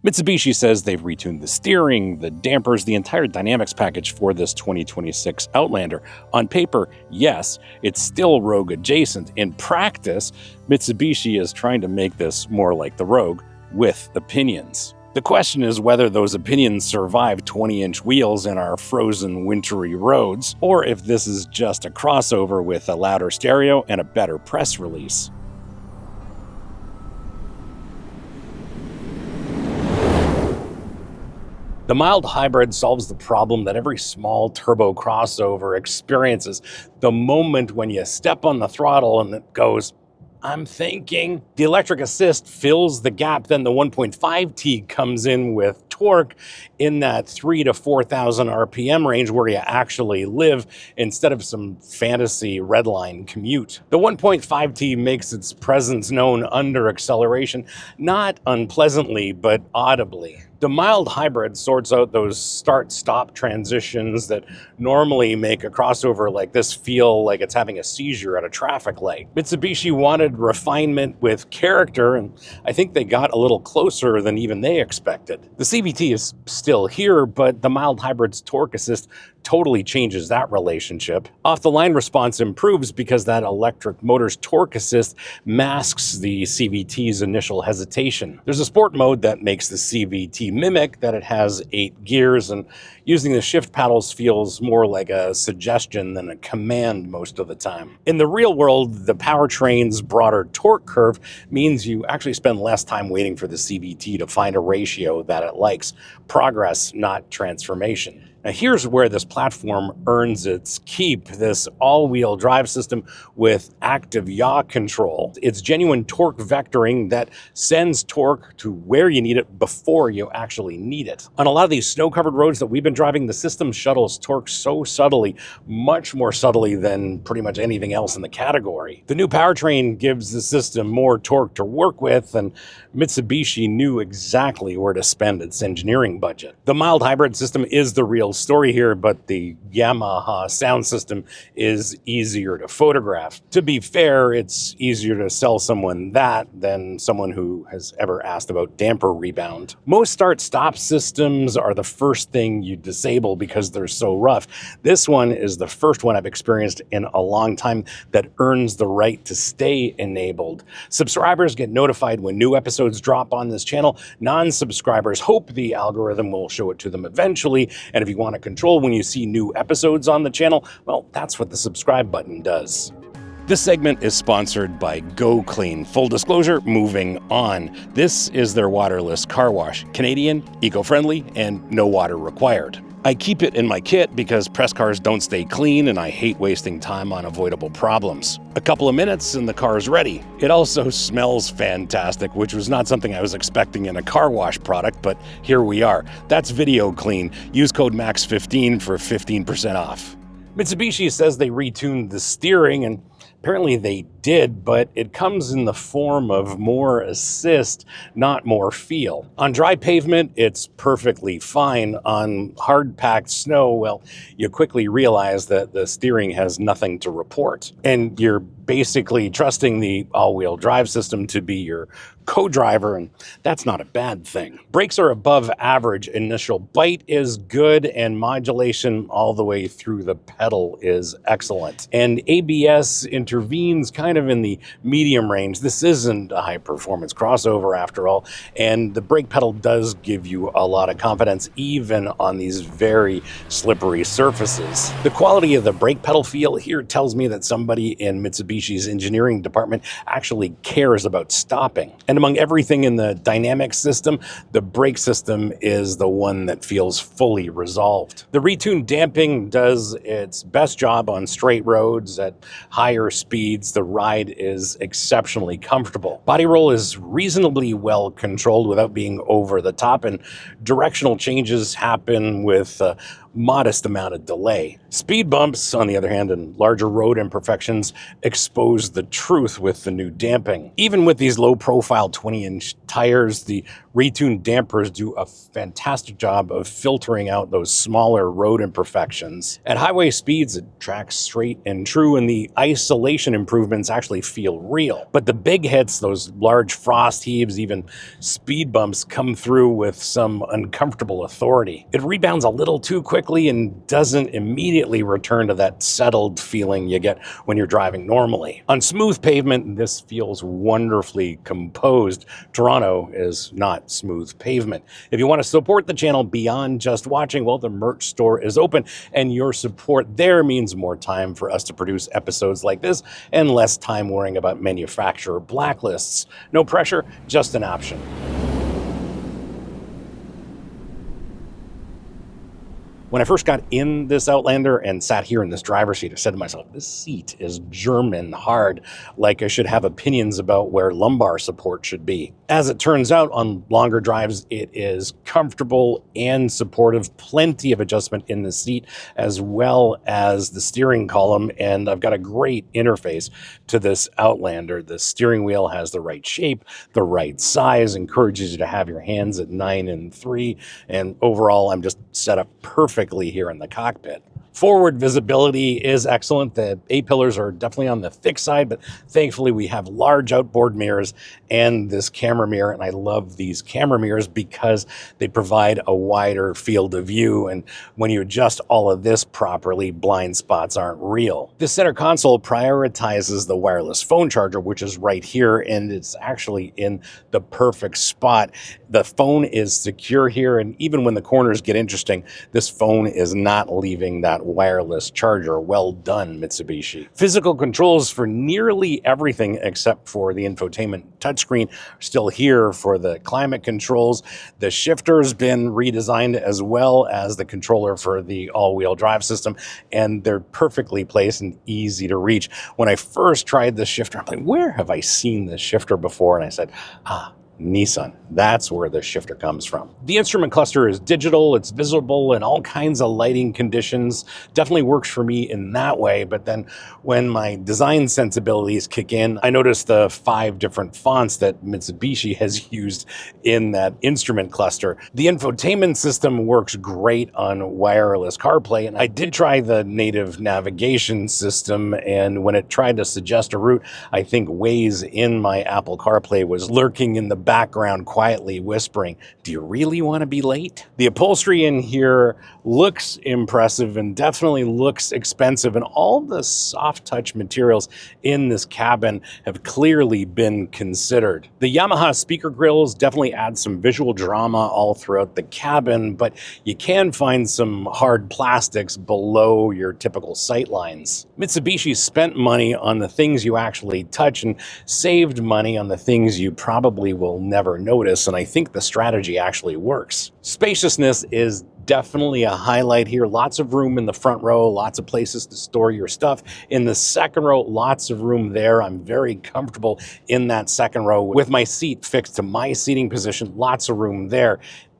Mitsubishi says they've retuned the steering, the dampers, the entire dynamics package for this 2026 Outlander. On paper, yes, it's still Rogue adjacent. In practice, Mitsubishi is trying to make this more like the Rogue with opinions. The question is whether those opinions survive 20-inch wheels in our frozen, wintry roads, or if this is just a crossover with a louder stereo and a better press release. The mild hybrid solves the problem that every small turbo crossover experiences the moment when you step on the throttle and it goes, "I'm thinking." The electric assist fills the gap, then the 1.5T comes in with torque in that 3,000 to 4,000 RPM range where you actually live instead of some fantasy redline commute. The 1.5T makes its presence known under acceleration, not unpleasantly, but audibly. The mild hybrid sorts out those start-stop transitions that normally make a crossover like this feel like it's having a seizure at a traffic light. Mitsubishi wanted refinement with character, and I think they got a little closer than even they expected. The CVT is still here, but the mild hybrid's torque assist totally changes that relationship. Off-the-line response improves because that electric motor's torque assist masks the CVT's initial hesitation. There's a sport mode that makes the CVT mimic that it has 8 gears, and using the shift paddles feels more like a suggestion than a command most of the time. In the real world, the powertrain's broader torque curve means you actually spend less time waiting for the CVT to find a ratio that it likes. Progress, not transformation. Now here's where this platform earns its keep, this all-wheel drive system with Active Yaw Control. It's genuine torque vectoring that sends torque to where you need it before you actually need it. On a lot of these snow-covered roads that we've been driving, the system shuttles torque so subtly, much more subtly than pretty much anything else in the category. The new powertrain gives the system more torque to work with, and Mitsubishi knew exactly where to spend its engineering budget. The mild hybrid system is the real story here, but the Yamaha sound system is easier to photograph. To be fair, it's easier to sell someone that than someone who has ever asked about damper rebound. Most start-stop systems are the first thing you disable because they're so rough. This one is the first one I've experienced in a long time that earns the right to stay enabled. Subscribers get notified when new episodes drop on this channel. Non-subscribers hope the algorithm will show it to them eventually, and if you want to control when you see new episodes on the channel, well, that's what the subscribe button does. This segment is sponsored by Go Clean. Full disclosure, moving on. This is their waterless car wash. Canadian, eco-friendly, and no water required. I keep it in my kit because press cars don't stay clean and I hate wasting time on avoidable problems. A couple of minutes and the car's ready. It also smells fantastic, which was not something I was expecting in a car wash product, but here we are. That's Video Clean. Use code MAX15 for 15% off. Mitsubishi says they retuned the steering, and apparently they did, but it comes in the form of more assist, not more feel. On dry pavement, it's perfectly fine. On hard-packed snow, well, you quickly realize that the steering has nothing to report. And you're basically trusting the all-wheel drive system to be your co-driver, and that's not a bad thing. Brakes are above average. Initial bite is good, and modulation all the way through the pedal is excellent. And ABS intervenes kind of in the medium range. This isn't a high-performance crossover after all, and the brake pedal does give you a lot of confidence even on these very slippery surfaces. The quality of the brake pedal feel here tells me that somebody in Mitsubishi's engineering department actually cares about stopping. And among everything in the dynamic system, the brake system is the one that feels fully resolved. The retuned damping does its best job on straight roads. At higher speeds, the ride is exceptionally comfortable. Body roll is reasonably well controlled without being over the top, and directional changes happen with modest amount of delay. Speed bumps, on the other hand, and larger road imperfections expose the truth with the new damping. Even with these low-profile 20-inch tires, the retuned dampers do a fantastic job of filtering out those smaller road imperfections. At highway speeds, it tracks straight and true, and the isolation improvements actually feel real. But the big hits, those large frost heaves, even speed bumps, come through with some uncomfortable authority. It rebounds a little too quickly and doesn't immediately return to that settled feeling you get when you're driving normally. On smooth pavement, this feels wonderfully composed. Toronto is not smooth pavement. If you want to support the channel beyond just watching, well, the merch store is open, and your support there means more time for us to produce episodes like this and less time worrying about manufacturer blacklists. No pressure, just an option. When I first got in this Outlander and sat here in this driver's seat, I said to myself, this seat is German hard, like I should have opinions about where lumbar support should be. As it turns out, on longer drives, it is comfortable and supportive, plenty of adjustment in the seat, as well as the steering column, and I've got a great interface to this Outlander. The steering wheel has the right shape, the right size, encourages you to have your hands at 9 and 3, and overall, I'm just set up perfectly here in the cockpit. Forward visibility is excellent. The A-pillars are definitely on the thick side, but thankfully we have large outboard mirrors and this camera mirror, and I love these camera mirrors because they provide a wider field of view, and when you adjust all of this properly, blind spots aren't real. The center console prioritizes the wireless phone charger, which is right here, and it's actually in the perfect spot. The phone is secure here, and even when the corners get interesting, this phone is not leaving that wireless charger. Well done, Mitsubishi. Physical controls for nearly everything except for the infotainment touchscreen are still here for the climate controls. The shifter's been redesigned, as well as the controller for the all-wheel drive system, and they're perfectly placed and easy to reach. When I first tried the shifter, I'm like, where have I seen this shifter before? And I said, Nissan. That's where the shifter comes from. The instrument cluster is digital, it's visible in all kinds of lighting conditions. Definitely works for me in that way, but then when my design sensibilities kick in, I notice the 5 different fonts that Mitsubishi has used in that instrument cluster. The infotainment system works great on wireless CarPlay, and I did try the native navigation system, and when it tried to suggest a route, I think Waze in my Apple CarPlay was lurking in the background quietly whispering, do you really want to be late? The upholstery in here looks impressive and definitely looks expensive, and all the soft touch materials in this cabin have clearly been considered. The Yamaha speaker grills definitely add some visual drama all throughout the cabin, but you can find some hard plastics below your typical sight lines. Mitsubishi spent money on the things you actually touch and saved money on the things you probably will never notice, and I think the strategy actually works. Spaciousness is definitely a highlight here. Lots of room in the front row, lots of places to store your stuff. In the second row, lots of room there. I'm very comfortable in that second row with my seat fixed to my seating position. Lots of room there.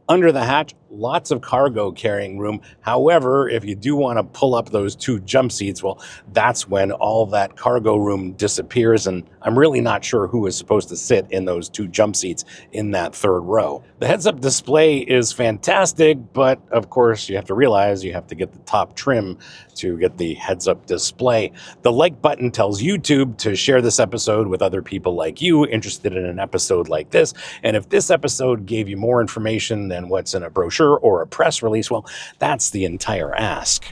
Under the hatch, lots of cargo carrying room. However, if you do want to pull up those 2 jump seats, well, that's when all that cargo room disappears, and I'm really not sure who is supposed to sit in those 2 jump seats in that third row. The heads-up display is fantastic, but of course you have to realize you have to get the top trim to get the heads-up display. The like button tells YouTube to share this episode with other people like you interested in an episode like this, and if this episode gave you more information than what's in a brochure or a press release, well, that's the entire ask.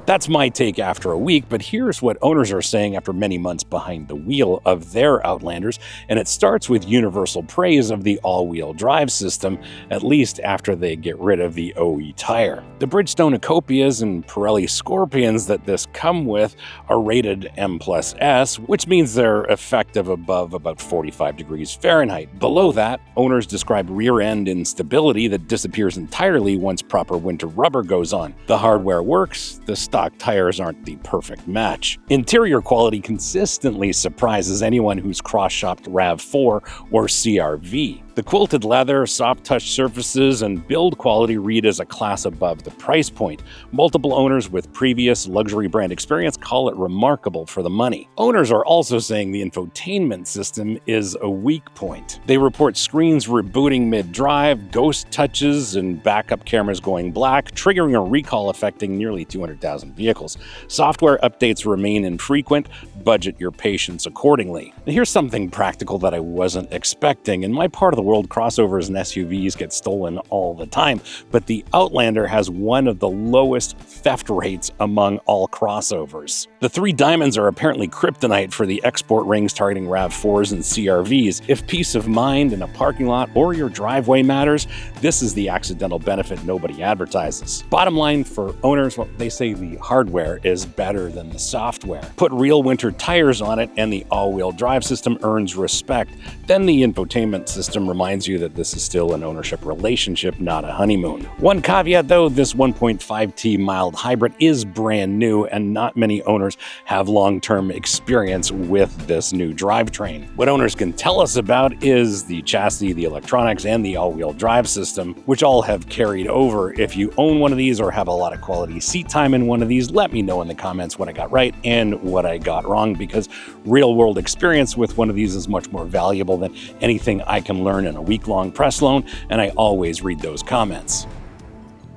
That's my take after a week, but here's what owners are saying after many months behind the wheel of their Outlanders, and it starts with universal praise of the all-wheel drive system, at least after they get rid of the OE tire. The Bridgestone Ecopias and Pirelli Scorpions that this come with are rated M+S, which means they're effective above about 45 degrees Fahrenheit. Below that, owners describe rear-end instability that disappears entirely once proper winter rubber goes on. The hardware works, the stock stock tires aren't the perfect match. Interior quality consistently surprises anyone who's cross-shopped RAV4 or CR-V. The quilted leather, soft touch surfaces, and build quality read as a class above the price point. Multiple owners with previous luxury brand experience call it remarkable for the money. Owners are also saying the infotainment system is a weak point. They report screens rebooting mid-drive, ghost touches, and backup cameras going black, triggering a recall affecting nearly 200,000 vehicles. Software updates remain infrequent. Budget your patience accordingly. Now, here's something practical that I wasn't expecting. In my part of the world, crossovers and SUVs get stolen all the time, but the Outlander has one of the lowest theft rates among all crossovers. The three diamonds are apparently kryptonite for the export rings targeting RAV4s and CR-Vs. If peace of mind in a parking lot or your driveway matters, this is the accidental benefit nobody advertises. Bottom line for owners, well, they say the hardware is better than the software. Put real winter tires on it and the all-wheel drive system earns respect. Then the infotainment system reminds you that this is still an ownership relationship, not a honeymoon. One caveat though, this 1.5T mild hybrid is brand new and not many owners have long-term experience with this new drivetrain. What owners can tell us about is the chassis, the electronics, and the all-wheel drive system, which all have carried over. If you own one of these or have a lot of quality seat time in one of these, let me know in the comments what I got right and what I got wrong, because real-world experience with one of these is much more valuable than anything I can learn in a week-long press loan, and I always read those comments.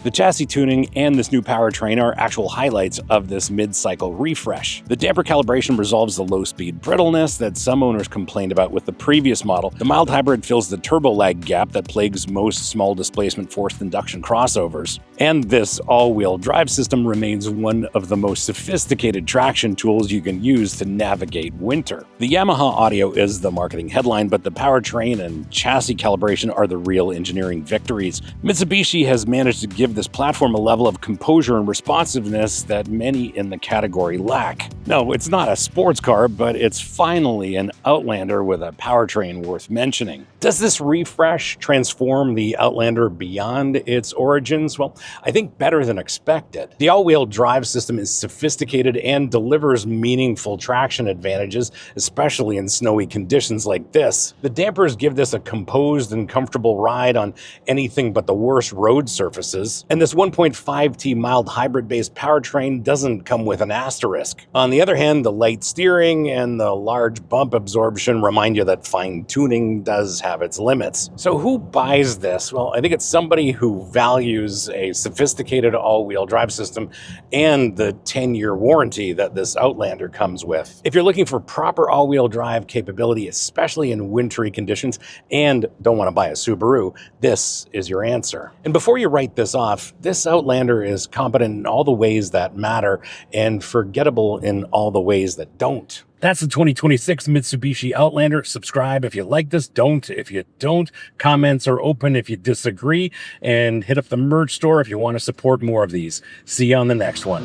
The chassis tuning and this new powertrain are actual highlights of this mid-cycle refresh. The damper calibration resolves the low-speed brittleness that some owners complained about with the previous model. The mild hybrid fills the turbo lag gap that plagues most small displacement forced induction crossovers. And this all-wheel drive system remains one of the most sophisticated traction tools you can use to navigate winter. The Yamaha audio is the marketing headline, but the powertrain and chassis calibration are the real engineering victories. Mitsubishi has managed to give this platform a level of composure and responsiveness that many in the category lack. No, it's not a sports car, but it's finally an Outlander with a powertrain worth mentioning. Does this refresh transform the Outlander beyond its origins? Well, I think better than expected. The all-wheel drive system is sophisticated and delivers meaningful traction advantages, especially in snowy conditions like this. The dampers give this a composed and comfortable ride on anything but the worst road surfaces. And this 1.5T mild hybrid-based powertrain doesn't come with an asterisk. On the other hand, the light steering and the large bump absorption remind you that fine-tuning does have its limits. So who buys this? Well, I think it's somebody who values a sophisticated all-wheel drive system and the 10-year warranty that this Outlander comes with. If you're looking for proper all-wheel drive capability, especially in wintry conditions, and don't want to buy a Subaru, this is your answer. And before you write this off, this Outlander is competent in all the ways that matter and forgettable in all the ways that don't. That's the 2026 Mitsubishi Outlander. Subscribe if you like this. Don't if you don't. Comments are open if you disagree. And hit up the merch store if you want to support more of these. See you on the next one.